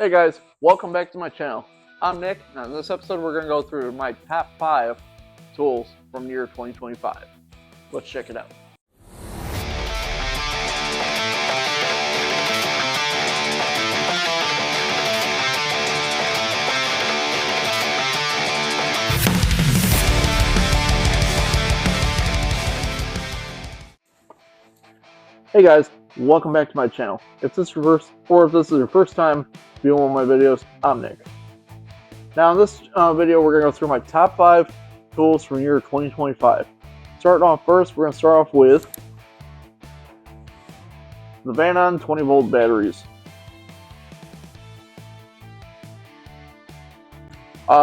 Hey guys, welcome back to my channel. I'm Nick, and in this episode we're going to go through my top 5 tools from the year 2025. Let's check it out. Hey guys, welcome back to my channel. If this is your first time viewing one of my videos, I'm Nick. Now in this video we're going to go through my top 5 tools from the year 2025. Starting off first, we're going to start off with the Vanon 20 volt batteries.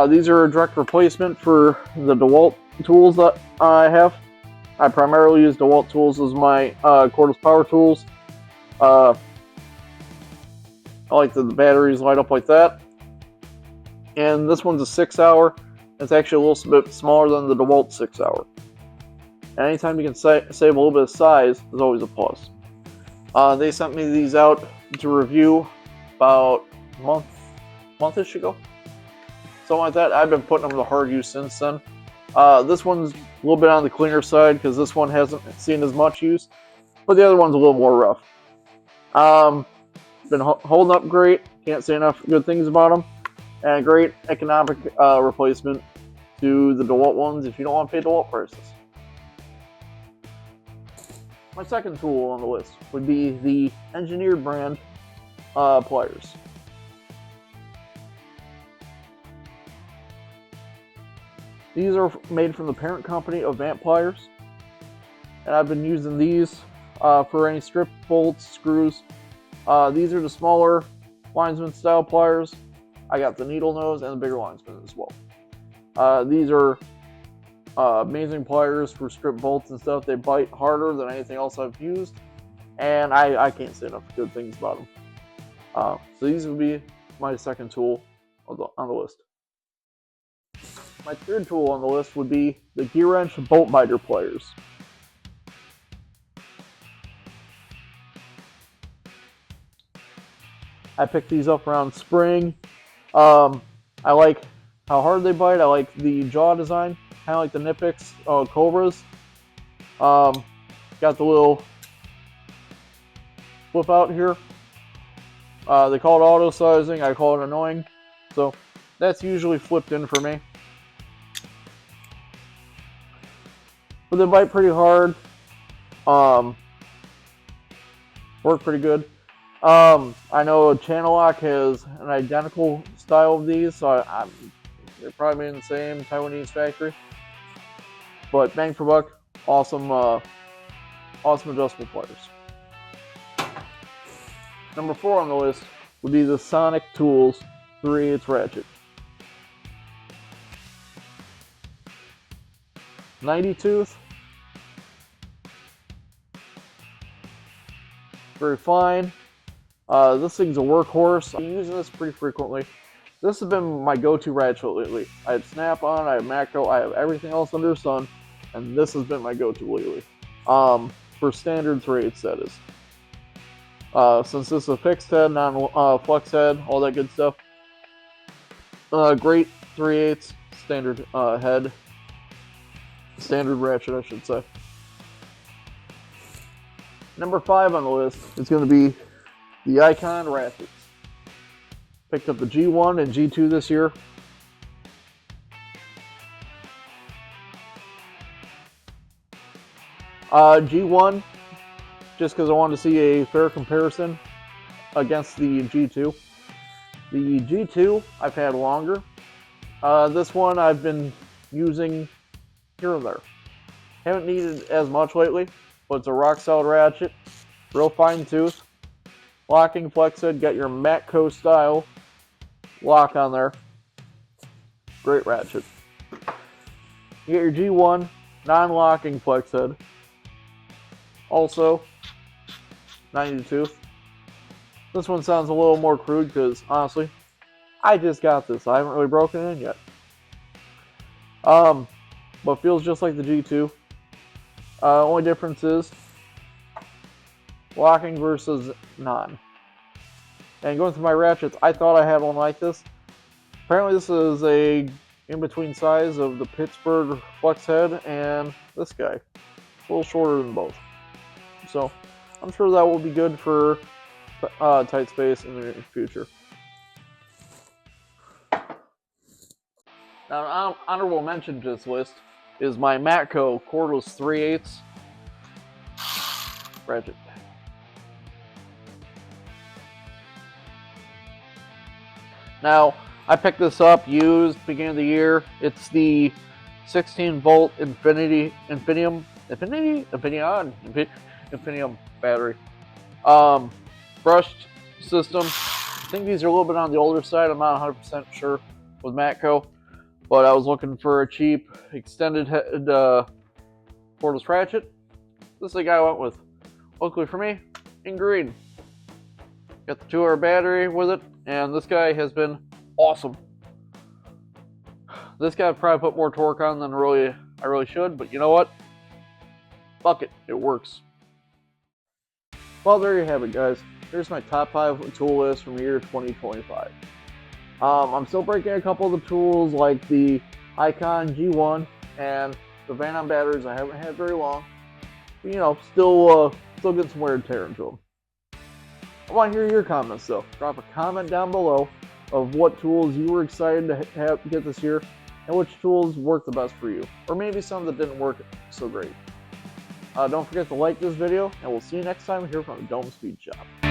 These are a direct replacement for the DeWalt tools that I have. I primarily use DeWalt tools as my cordless power tools. I like the batteries light up like that. And this one's a 6-hour. It's actually a little bit smaller than the DeWalt 6-hour. And anytime you can save a little bit of size is always a plus. They sent me these out to review about a month-ish ago. Something like that. I've been putting them to hard use since then. This one's a little bit on the cleaner side because this one hasn't seen as much use, but the other one's a little more rough. Been holding up great, can't say enough good things about them, and a great economic replacement to the DeWalt ones if you don't want to pay DeWalt prices. My second tool on the list would be the Engineered brand pliers. These are made from the parent company of Vamp pliers, and I've been using these for any strip bolts, screws. These are the smaller linesman style pliers. I got the needle nose and the bigger linesman as well. These are amazing pliers for strip bolts and stuff. They bite harder than anything else I've used, and I can't say enough good things about them. So these would be my second tool on the list. My third tool on the list would be the Gear Wrench bolt biter pliers. I picked these up around spring. I like how hard they bite. I like the jaw design, kind of like the Nipix Cobras. Got the little flip out here. They call it auto sizing. I call it annoying. So that's usually flipped in for me. But they bite pretty hard. Work pretty good. I know Channel Lock has an identical style of these, so they're probably made in the same Taiwanese factory. But bang for buck, awesome adjustable pliers. Number 4 on the list would be the Sonic Tools 3/8 ratchet. 90 tooth. Very fine. This thing's a workhorse. I'm using this pretty frequently. This has been my go-to ratchet lately. I have Snap-on, I have Macro, I have everything else under the sun, and this has been my go-to lately. For standard 3/8 that is. Since this is a fixed head, non-flex head, all that good stuff. Great 3/8 standard head. Standard ratchet, I should say. Number 5 on the list is going to be the Icon ratchets. Picked up the G1 and G2 this year. G1, just because I wanted to see a fair comparison against the G2. The G2 I've had longer. This one I've been using here and there. Haven't needed as much lately, but it's a rock solid ratchet, real fine tooth, locking flex head, got your Matco style lock on there. Great ratchet. You get your G1 non-locking flex head, also 90 tooth. This one sounds a little more crude because honestly, I just got this. I haven't really broken it in yet. But feels just like the G2. Only difference is locking versus non. And going through my ratchets, I thought I had one like this. Apparently this is a in-between size of the Pittsburgh flex head and this guy. A little shorter than both. So I'm sure that will be good for tight space in the future. Now, an honorable mention to this list is my Matco cordless 3/8 ratchet. Now, I picked this up used beginning of the year. It's the 16-volt Infinium battery. Brushed system. I think these are a little bit on the older side. I'm not 100% sure with Matco, but I was looking for a cheap extended head cordless ratchet. This is the guy I went with. Luckily for me, in green. Got the 2-hour battery with it, and this guy has been awesome. This guy probably put more torque on than I really should, but you know what? Fuck it, it works. Well, there you have it, guys. Here's my top 5 tool list from the year 2025. I'm still breaking a couple of the tools like the Icon G1 and the Van batteries I haven't had very long. But, you know, still getting some wear and tear into them. I want to hear your comments though. Drop a comment down below of what tools you were excited to get this year and which tools worked the best for you. Or maybe some that didn't work so great. Don't forget to like this video, and we'll see you next time here from the Dohm Speed Shop.